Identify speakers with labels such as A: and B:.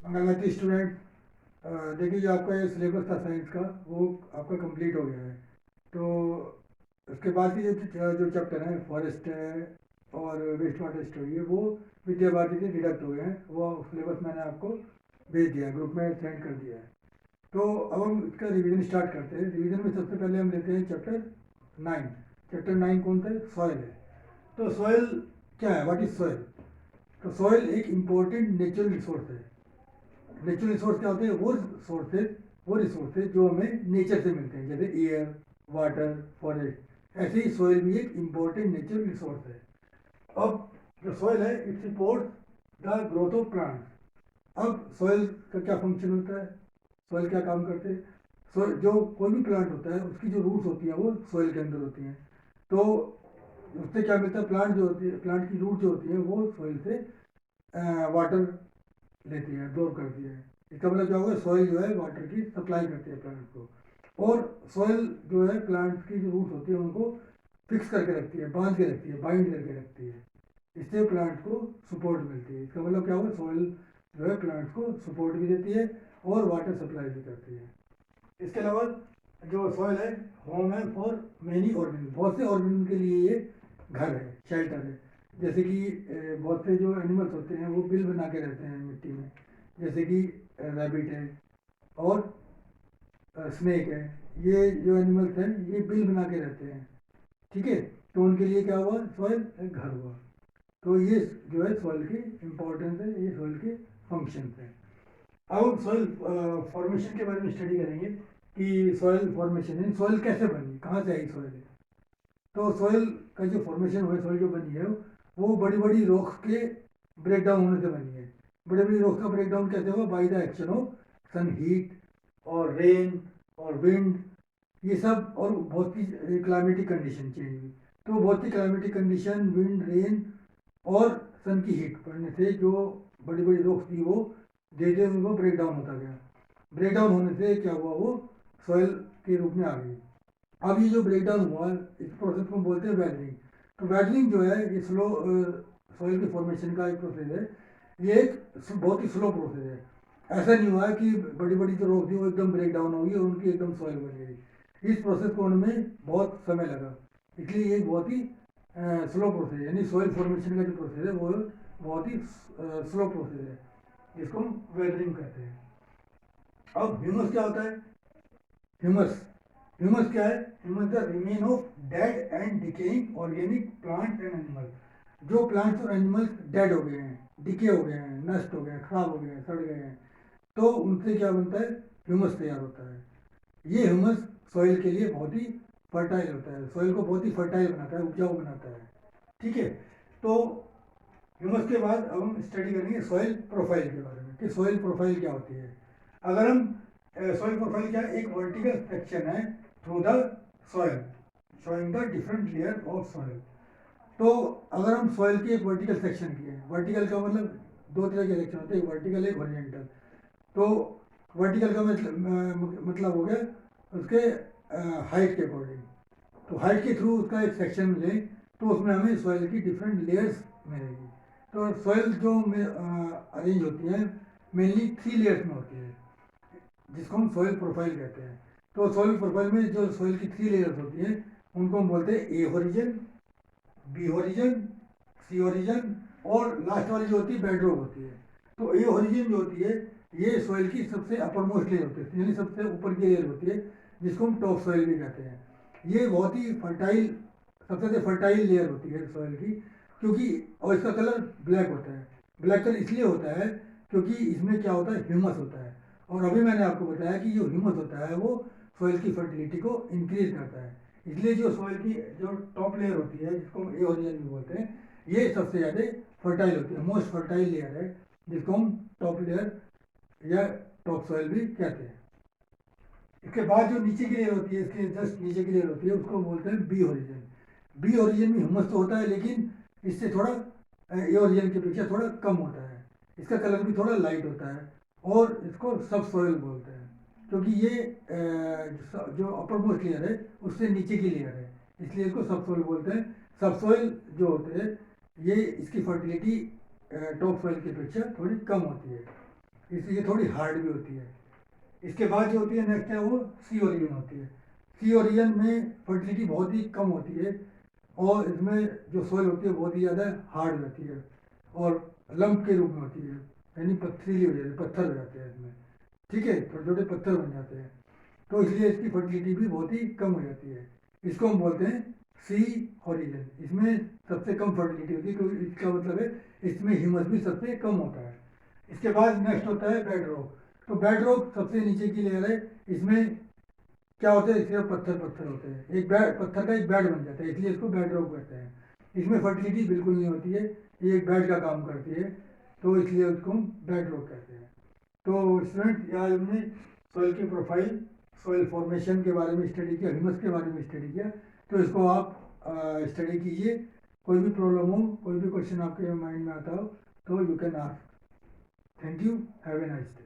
A: नमस्ते स्टूडेंट। देखिए जो आपका ये सिलेबस था साइंस का वो आपका कंप्लीट हो गया है। तो उसके बाद की जो जो चैप्टर हैं फॉरेस्ट है और वेस्ट वाटर स्टोरी है वो विद्या भारती से डिडक्ट हो गए हैं। वो सिलेबस मैंने आपको भेज दिया है, ग्रुप में सेंड कर दिया है। तो अब हम इसका रिवीजन स्टार्ट करते हैं। रिवीजन में सबसे पहले हम लेते हैं चैप्टर 9। चैप्टर 9 कौन सा है? सॉइल है। तो सॉइल क्या है? What is soil? तो सॉइल एक इम्पोर्टेंट नेचुरल रिसोर्स है। नेचुरल रिसोर्स क्या होते हैं? वो रिसोर्सेज जो हमें नेचर से मिलते हैं, जैसे एयर, वाटर, फॉरेस्ट। ऐसे ही सॉइल भी एक इम्पोर्टेंट नेचुरल रिसोर्स है। अब जो सॉइल है it supports the growth of plants. अब सॉइल का क्या फंक्शन होता है? सॉइल क्या काम करते हैं? सॉइल जो कोई भी प्लांट होता है उसकी जो रूट्स होती हैं वो सॉइल के अंदर होती हैं। तो उससे क्या मिलता है? प्लांट जो होती है, प्लांट की रूट जो होती है वो सॉइल से वाटर लेती है, एब्जॉर्ब करती है। इसका मतलब क्या होगा? सॉइल जो है वाटर की सप्लाई करती है प्लांट को। और सॉइल जो है प्लांट की जो रूट्स होती है उनको फिक्स करके रखती है, बांध के रखती है, बाइंड करके रखती है। इससे प्लांट को सपोर्ट मिलती है। इसका मतलब क्या होगा? सॉइल जो है प्लांट्स को सपोर्ट भी देती है और वाटर सप्लाई भी करती है। इसके अलावा जो सॉइल है होम है फॉर मैनी ऑर्गेनिज्म। बहुत से ऑर्गेनिज्म के लिए ये घर है, शेल्टर है। जैसे कि बहुत से जो एनिमल्स होते हैं वो बिल बना के रहते हैं मिट्टी में, जैसे कि रैबिट है और स्नेक है। ये जो एनिमल्स हैं ये बिल बना के रहते हैं, ठीक है। तो उनके लिए क्या हुआ? सॉइल एक घर हुआ। तो ये जो है सॉइल की इम्पोर्टेंस है, ये सॉइल के फंक्शन है। अब हम सॉइल फॉर्मेशन के बारे में स्टडी करेंगे कि सॉइल फॉर्मेशन है, सॉइल कैसे बनी, कहाँ से आई सॉइल। तो सॉइल का जो फॉर्मेशन हुआ है, सॉइल जो बनी है वो बड़ी बड़ी रॉक्स के ब्रेक डाउन होने से बनी है। बड़ी बड़ी रॉक्स का ब्रेक डाउन कैसे हुआ? By the action of sun heat और रेन और विंड, ये सब, और बहुत सी क्लाइमेटिक कंडीशन चेंज हुई। तो बहुत सी क्लाइमेटिक कंडीशन, विंड, रेन और सन की हीट पड़ने से जो बड़ी बड़ी रॉक्स थी वो धीरे धीरे उनको ब्रेक डाउन होता गया। ब्रेक डाउन होने से क्या हुआ? वो सॉइल के रूप में आ गई। अब ये जो ब्रेक डाउन हुआ इस प्रोसेस को हम बोलते हैं वेदरिंग। तो वेदरिंग जो है ये स्लो सॉइल के फॉर्मेशन का एक प्रोसेस है। ये एक बहुत ही स्लो प्रोसेस है। ऐसा नहीं हुआ है कि बड़ी बड़ी जो रॉक थी वो एकदम ब्रेक डाउन होगी और उनकी एकदम सॉइल बन गई। इस प्रोसेस को होने में बहुत समय लगा। इसलिए ये बहुत ही स्लो प्रोसेस है, यानी सॉइल फॉर्मेशन का जो प्रोसेस है वो बहुत ही स्लो प्रोसेस है, जिसको हम वेदरिंग कहते हैं। अब ह्यूमस क्या होता है? ह्यूमस ह्यूमस क्या है? Humus the remain of dead and decaying organic plants and animal. जो प्लांट्स और एनिमल्स डेड हो गए हैं, डिके हो गए हैं, नष्ट हो गए हैं, खराब हो गए हैं, सड़ गए हैं, तो उनसे क्या बनता है? ह्यूमस तैयार होता है। ये ह्यूमस सॉइल के लिए बहुत ही फर्टाइल होता है, सॉइल को बहुत ही फर्टाइल बनाता है, उपजाऊ बनाता है, ठीक है। तो ह्यूमस के बाद अब हम स्टडी करेंगे सॉइल प्रोफाइल के बारे में कि सॉइल प्रोफाइल क्या होती है। अगर हम सॉइल प्रोफाइल क्या है? एक वर्टिकल सेक्शन है through the soil showing the different layer of soil. तो अगर हम सॉइल की एक वर्टिकल सेक्शन की है, वर्टिकल का मतलब दो तरह के सेक्शन होते हैं, वर्टिकल एक हॉरिजॉन्टल। तो वर्टिकल का मतलब हो गया उसके हाइट के अकॉर्डिंग। तो हाइट के थ्रू उसका एक सेक्शन लें तो उसमें हमें सॉइल की डिफरेंट लेयर्स मिलेगी। तो सॉइल जो अरेंज होती है मेनली 3 लेयर्स में होती है, जिसको हम सॉइल प्रोफाइल कहते हैं। तो सॉइल प्रोफाइल में जो सॉइल की 3 लेयर्स होती हैं उनको हम बोलते हैं ए होरिजन, बी होरिजन, सी होरिजन, और लास्ट वाली जो होती है बेडरॉक होती है। तो ए होरिजन जो होती है ये सॉइल की सबसे अपर मोस्ट लेयर होती है, यानी सबसे ऊपर की लेयर होती है, जिसको हम टॉप सॉइल भी कहते हैं। ये बहुत ही फर्टाइल, सबसे फर्टाइल लेयर होती है सॉइल की, क्योंकि और इसका कलर ब्लैक होता है। ब्लैक कलर इसलिए होता है क्योंकि इसमें क्या होता है? ह्यूमस होता है। और अभी मैंने आपको बताया कि जो ह्यूमस होता है वो सॉइल की फर्टिलिटी को इंक्रीज करता है। इसलिए जो सॉइल की जो टॉप लेयर होती है जिसको हम एओरियन भी बोलते हैं, ये सबसे ज़्यादा फर्टाइल होती है, मोस्ट फर्टाइल लेयर है, जिसको हम टॉप लेयर या टॉप सॉइल भी कहते हैं। इसके बाद जो नीचे की लेयर होती है, इसके जस्ट नीचे की लेयर होती है, उसको बोलते हैं बी ओरिजिन। बी ओरिजिन में ह्यूमस तो होता है लेकिन इससे थोड़ा ए ओरिजिन की अपेक्षा थोड़ा कम होता है। इसका कलर भी थोड़ा लाइट होता है और इसको सब सॉइल बोलते हैं, क्योंकि ये जो अपर मोस्ट लेयर है उससे नीचे की लेयर है, इसलिए इसको सब सॉइल बोलते हैं। सब सॉइल जो होते हैं ये इसकी फर्टिलिटी टॉप सॉइल की अपेक्षा थोड़ी कम होती है। इसलिए थोड़ी हार्ड भी होती है। इसके बाद जो होती है नेक्स्ट है वो सी ओरिजिन होती है। सी ओरिजिन में फर्टिलिटी बहुत ही कम होती है और इसमें जो सोइल होती है बहुत ही ज़्यादा हार्ड रहती है और लंप के रूप में होती है, यानी पथरीली हो जाती है, पत्थर हो जाते हैं इसमें। ठीक है, छोटे छोटे पत्थर बन जाते हैं, तो इसलिए इसकी फर्टिलिटी भी बहुत ही कम हो जाती है। इसको हम बोलते हैं सी ओरिजिन। इसमें सबसे कम फर्टिलिटी होती है, क्योंकि इसका मतलब है इसमें ह्यूमस भी सबसे कम होता है। इसके बाद नेक्स्ट होता है बेड रॉक। तो बेड रॉक सबसे नीचे की लेयर है। इसमें क्या होता है, सिर्फ पत्थर पत्थर होते हैं, एक बेड, पत्थर का एक बेड बन जाता है, इसलिए इसको बेड रॉक कहते हैं। इसमें फर्टिलिटी बिल्कुल नहीं होती है, ये एक बेड का काम करती है, तो इसलिए उसको हम बेड रॉक कहते हैं। तो स्टूडेंट, आज हमने सॉइल की प्रोफाइल, सॉइल फॉर्मेशन के बारे में स्टडी किया, ह्यूमस के बारे में स्टडी किया। तो इसको आप स्टडी कीजिए। कोई भी प्रॉब्लम हो, कोई भी क्वेश्चन आपके माइंड में आता हो, तो you can ask. Thank you, have a nice day.